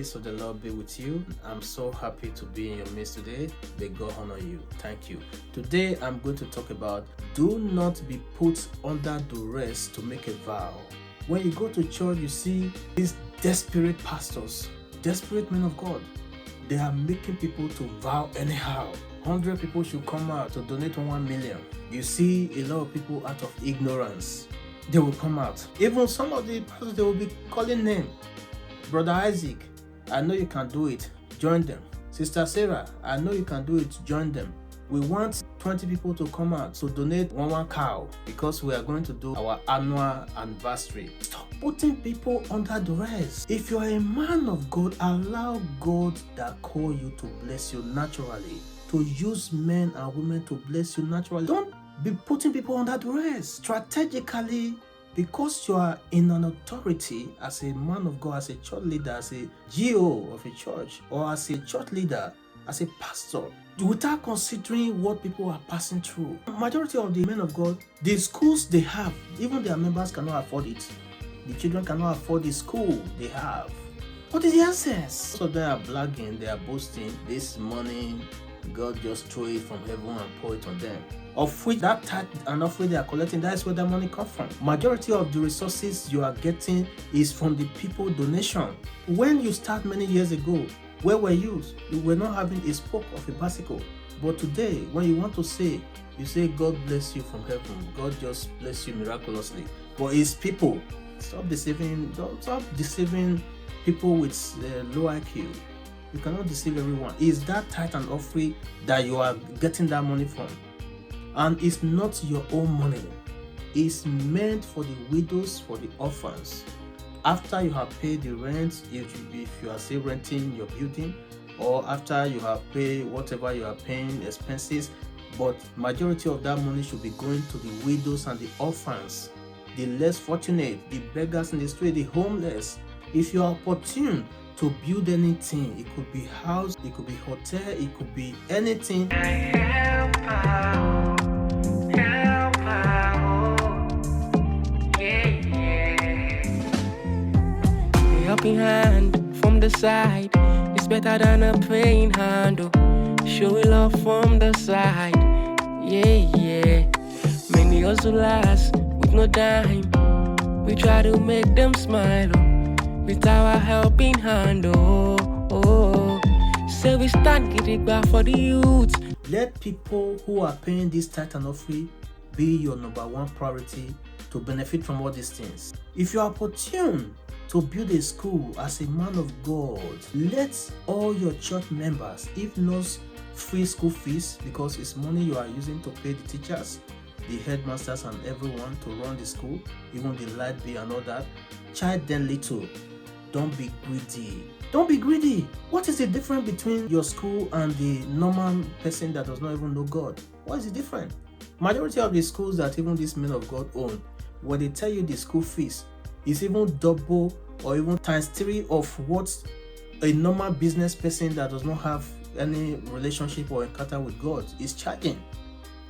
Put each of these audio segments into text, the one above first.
grace of the Lord be with you. I'm so happy to be in your midst today. May God honor you. Thank you. Today I'm going to talk about do not be put under duress to make a vow. When you go to church, you see these desperate pastors, desperate men of God. They are making people to vow anyhow. 100 people should come out to donate 1 million. You see a lot of people out of ignorance. They will come out. Even some of the pastors, they will be calling name. Brother Isaac, I know you can do it. Join them. Sister Sarah, I know you can do it. Join them. We want 20 people to come out to donate one cow because we are going to do our annual anniversary. Stop putting people under duress. If you are a man of God, allow God that call you to bless you naturally. To use men and women to bless you naturally. Don't be putting people under duress. Strategically, because you are in an authority as a man of God, as a church leader, as a GO of a church, or as a church leader, as a pastor, without considering what people are passing through. Majority of the men of God, the schools they have, even their members cannot afford it. The children cannot afford the school they have. What is the access? Most of them are blagging, they are boasting. This money, God just throw it from heaven and pour it on them. Of which that tithe and offering they are collecting, that is where that money comes from. Majority of the resources you are getting is from the people donation. When you start many years ago, where were you? You were not having a spoke of a bicycle. But today, when you want to say, you say, God bless you from heaven. God just bless you miraculously. But it's people. Stop deceiving people with low IQ. You cannot deceive everyone. It's that tithe and offering that you are getting that money from. And it's not your own money. It's meant for the widows, for the orphans. After you have paid the rent, if you are still renting your building, or after you have paid whatever you are paying expenses, but majority of that money should be going to the widows and the orphans, the less fortunate, the beggars in the street, the homeless. If you are opportune to build anything, it could be house, it could be hotel, it could be anything. Helping hand from the side is better than a praying hand. Showing love from the side, yeah. Many hustlers with no dime, we try to make them smile with our helping hand. Say we stand getting back for the youth. Let people who are paying this tithe and offering be your number one priority to benefit from all these things. If you are opportune to build a school as a man of God, let all your church members, if not free school fees, because it's money you are using to pay the teachers, the headmasters and everyone to run the school, even the light bill and all that, charge them little. Don't be greedy. Don't be greedy. What is the difference between your school and the normal person that does not even know God? What is the difference? Majority of the schools that even these men of God own, when they tell you the school fees, is even double or even times 3 of what a normal business person that does not have any relationship or encounter with God is charging.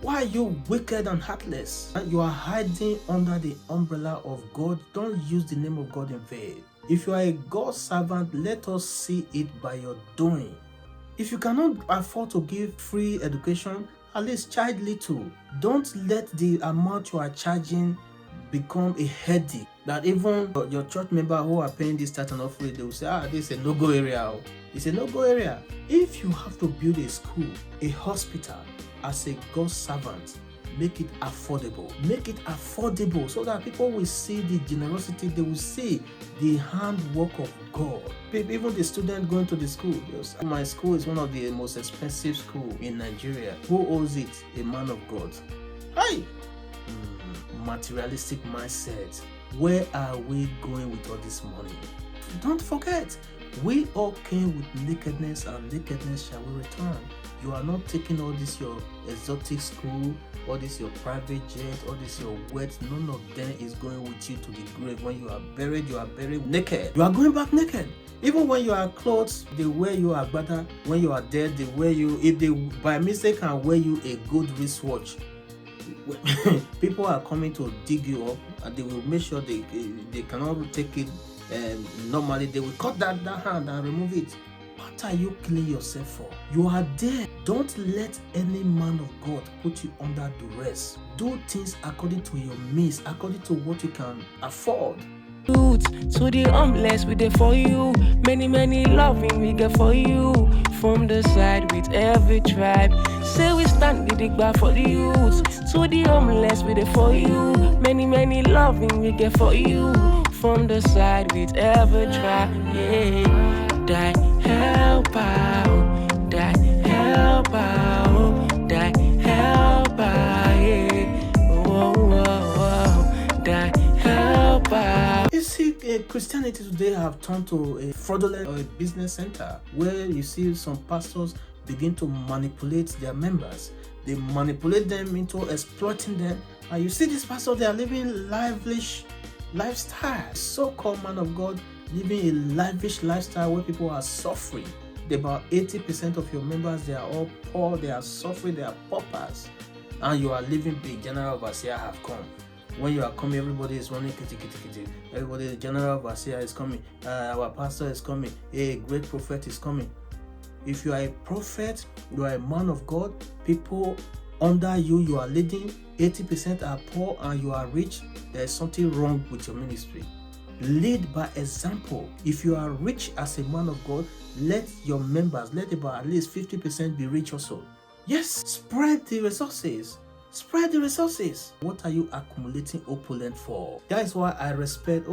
Why are you wicked and heartless? You are hiding under the umbrella of God. Don't use the name of God in vain. If you are a God servant, let us see it by your doing. If you cannot afford to give free education, at least charge little. Don't let the amount you are charging become a headache that even your church member who are paying this tithe and offering, they will say, this is a no-go area. It's a no-go area. If you have to build a school, a hospital, as a God servant, make it affordable. Make it affordable so that people will see the generosity, they will see the handwork of God. Even the student going to the school, my school is one of the most expensive schools in Nigeria. Who owns it? A man of God. Hi! Materialistic mindset. Where are we going with all this money? Don't forget, we all came with nakedness, and nakedness shall we return. You are not taking all this your exotic school, all this your private jet, all this your wealth. None of them is going with you to the grave. When you are buried naked. You are going back naked. Even when you are clothed, they wear you agbada. When you are dead, they wear you. If they by mistake can wear you a gold wristwatch, people are coming to dig you up, and they will make sure they cannot take it normally they will cut that hand and remove it. What are you killing yourself for? You are there. Don't let any man of God put you under duress. Do things according to your means, according to what you can afford. To the homeless, we there for you. Many loving we get for you. From the side with every tribe. Say we stand the dig bar for the youth. To the homeless, we there for you. Many loving we get for you. From the side with every tribe. Yeah. Die help out. Die help out. Die help out. Yeah. Whoa. Die help out. You see, Christianity today have turned to a fraudulent or a business center where you see some pastors begin to manipulate their members. They manipulate them into exploiting them. And you see these pastors, they are living lavish lifestyle. So-called man of God living a lavish lifestyle where people are suffering. About 80% of your members, they are all poor, they are suffering, they are paupers. And you are living big. General overseer have come. When you are coming, everybody is running kitty. Everybody, the general overseer is coming. Our pastor is coming. A great prophet is coming. If you are a prophet, you are a man of God, people under you, you are leading, 80% are poor and you are rich, there is something wrong with your ministry. Lead by example. If you are rich as a man of God, let your members, let about at least 50% be rich also. Yes, spread the resources. Spread the resources. What are you accumulating opulent for? That is why I respect,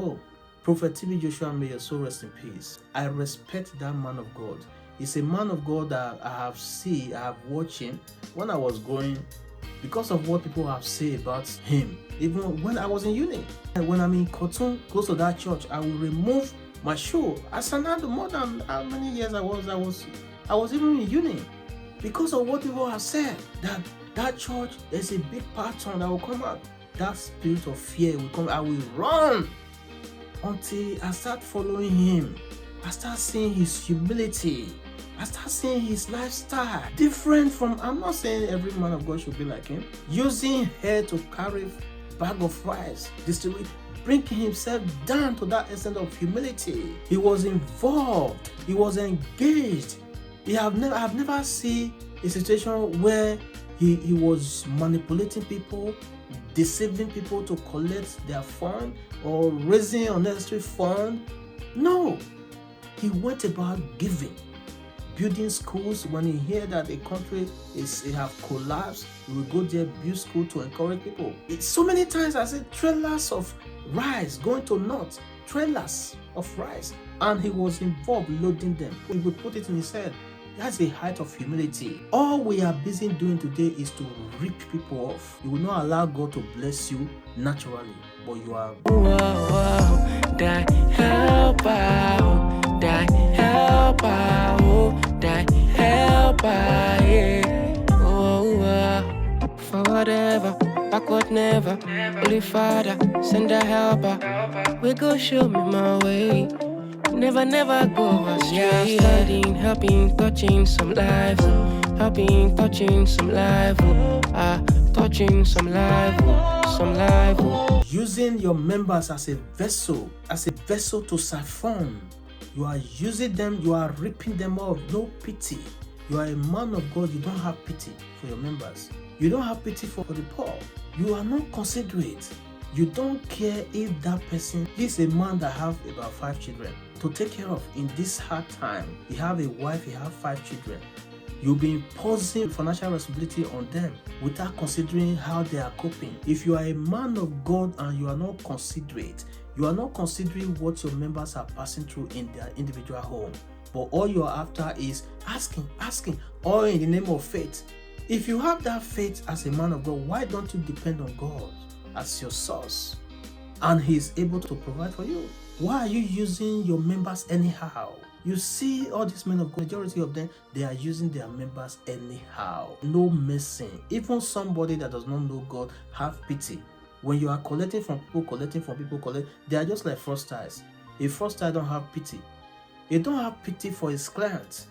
Prophet TB Joshua, may your soul rest in peace. I respect that man of God. He's a man of God that I have watched him when I was growing because of what people have said about him. Even when I was in uni. When I'm in Cotton, close to that church, I will remove my shoe. I stand more than how many years I was even in uni. Because of what people have said, that church, there's a big pattern that will come out. That spirit of fear will come. I will run until I start following him. I start seeing his humility. I start seeing his lifestyle different from, I'm not saying every man of God should be like him. Using hair to carry bag of rice, distribute, bringing himself down to that extent of humility. He was involved. He was engaged. I've never seen a situation where he was manipulating people, deceiving people to collect their fund or raising unnecessary fund. No, he went about giving, building schools. When he hear that a country have collapsed, he will go there, build school to encourage people. So many times I said trailers of rice going to north, trailers of rice, and he was involved loading them. He would put it in his head. That's the height of humility. All we are busy doing today is to rip people off. You will not allow God to bless you naturally, but you are. Die help out, die help out, die help out, yeah. Forward ever, backward never. Holy Father, send a helper. We go show me my way. Never go astray. Studying, helping, touching some lives. Helping, touching some life. Touching some life. Using your members as a vessel to siphon. You are using them, you are ripping them off, no pity. You are a man of God, you don't have pity for your members. You don't have pity for the poor. You are not considerate. You don't care if that person is a man that have about 5 children to take care of in this hard time. You have a wife, you have 5 children. You'll be imposing financial responsibility on them without considering how they are coping. If you are a man of God and you are not considerate, you are not considering what your members are passing through in their individual home, but all you are after is asking, all in the name of faith. If you have that faith as a man of God, why don't you depend on God as your source? And He is able to provide for you. Why are you using your members anyhow? You see all these men of God, majority of them, they are using their members anyhow. No messing. Even somebody that does not know God, have pity. When you are collecting from people, they are just like fraudsters. A fraudster don't have pity. They don't have pity for his clients.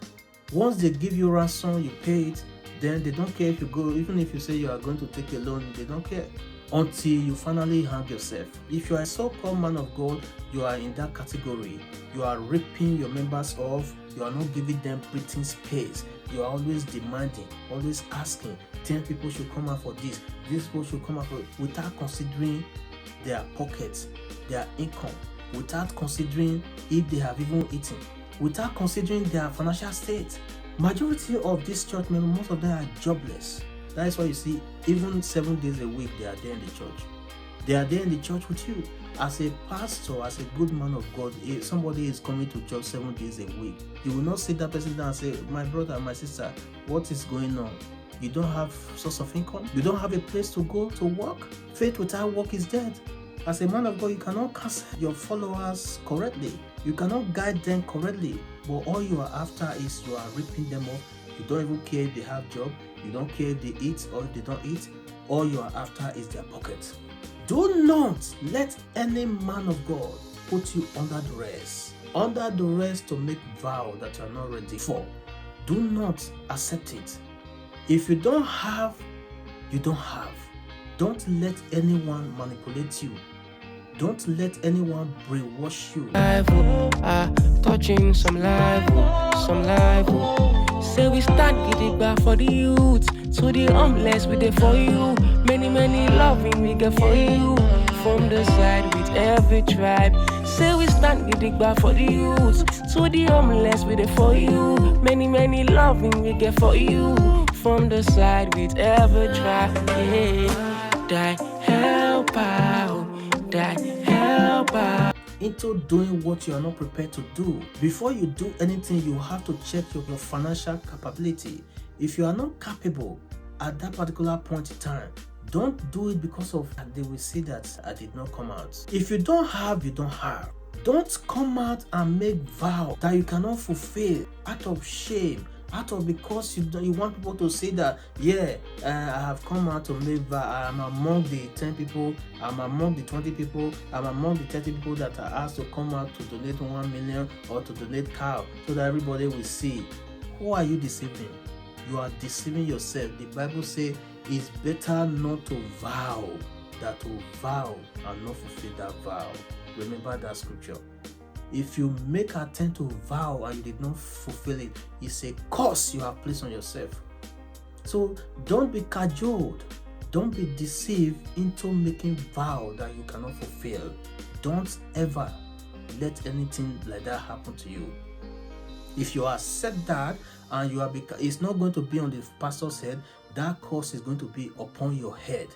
Once they give you ransom, you pay it, then they don't care if you go, even if you say you are going to take a loan, they don't care. until you finally hang yourself. If you are a so-called man of God, you are in that category. You are ripping your members off. You are not giving them breathing space. You are always demanding, always asking. 10 people should come out for this. These people should come out for it, without considering their pockets, their income, without considering if they have even eaten, without considering their financial state. Majority of these church members, most of them are jobless. That is why you see, even 7 days a week, they are there in the church. They are there in the church with you. As a pastor, as a good man of God, if somebody is coming to church 7 days a week, you will not sit that person down and say, my brother, my sister, what is going on? You don't have source of income? You don't have a place to go to work? Faith without work is dead. As a man of God, you cannot counsel your followers correctly. You cannot guide them correctly. But all you are after is you are ripping them off. You don't even care if they have job. You don't care if they eat or if they don't eat. All you are after is their pocket. Do not let any man of God put you under duress. Under duress to make vow that you are not ready for. Do not accept it. If you don't have, you don't have. Don't let anyone manipulate you. Don't let anyone brainwash you. Touching some live. Say we start getting back for the youth. To the homeless we there for you. Many loving we get for you. From the side with every tribe. Say we start getting back for the youth. To the homeless we there for you. Many loving we get for you. From the side with every tribe. Yeah. Die help out. Die help out. Into doing what you are not prepared to do. Before you do anything, you have to check your financial capability. If you are not capable at that particular point in time, don't do it because of they will see that I did not come out. If you don't have, you don't have. Don't come out and make vow that you cannot fulfill out of shame, out of because you want people to say that, yeah, I have come out to make vow. I'm among the 10 people, I'm among the 20 people, I'm among the 30 people that are asked to come out to donate 1 million or to donate cow so that everybody will see. Who are you deceiving? You are deceiving yourself. The Bible says it's better not to vow than to vow and not fulfill that vow. Remember that scripture. If you make an attempt to vow and you did not fulfill it, it's a curse you have placed on yourself. So don't be cajoled. Don't be deceived into making vow that you cannot fulfill. Don't ever let anything like that happen to you. If you accept that and you are, it's not going to be on the pastor's head, that curse is going to be upon your head.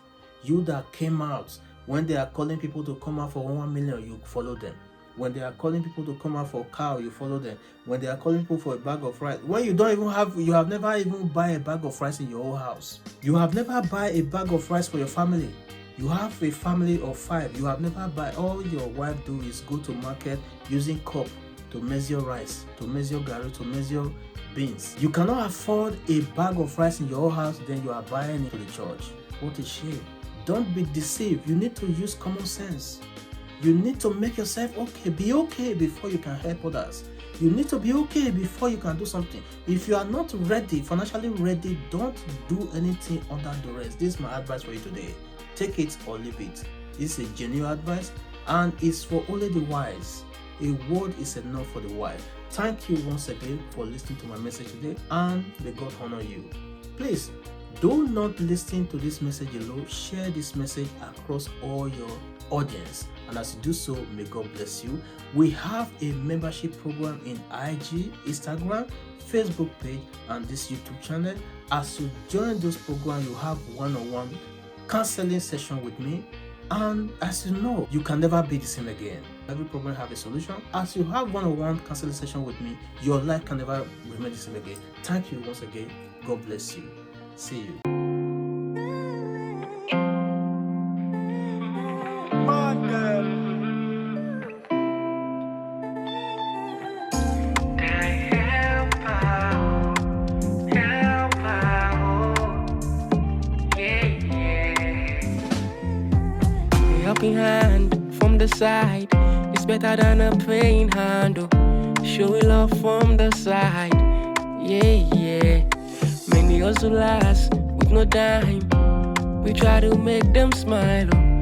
You that came out, when they are calling people to come out for 1 million, you follow them. When they are calling people to come out for a cow, you follow them. When they are calling people for a bag of rice, when you don't even have, you have never even buy a bag of rice in your whole house. You have never buy a bag of rice for your family. You have a family of 5. You have never buy. All your wife do is go to market using cup to measure rice, to measure garri, to measure beans. You cannot afford a bag of rice in your whole house, then you are buying it to the church. What a shame. Don't be deceived. You need to use common sense. You need to make yourself okay. Be okay before you can help others. You need to be okay before you can do something. If you are not ready, financially ready, don't do anything under duress. This is my advice for you today. Take it or leave it. This is a genuine advice and it's for only the wise. A word is enough for the wise. Thank you once again for listening to my message today, and may God honor you. Please do not listen to this message alone. Share this message across all your audience, and as you do so, may God bless you. We have a membership program in IG, Instagram, Facebook page, and this YouTube channel. As you join those programs, you have one-on-one counseling session with me, and as you know, you can never be the same again. Every problem have a solution. As you have one-on-one counseling session with me, your life can never remain the same again. Thank you once again. God bless you. See you. Helping hand from the side is better than a praying hand. Oh, showing love from the side. Yeah. Many hustlers with no dime We try to make them smile, oh.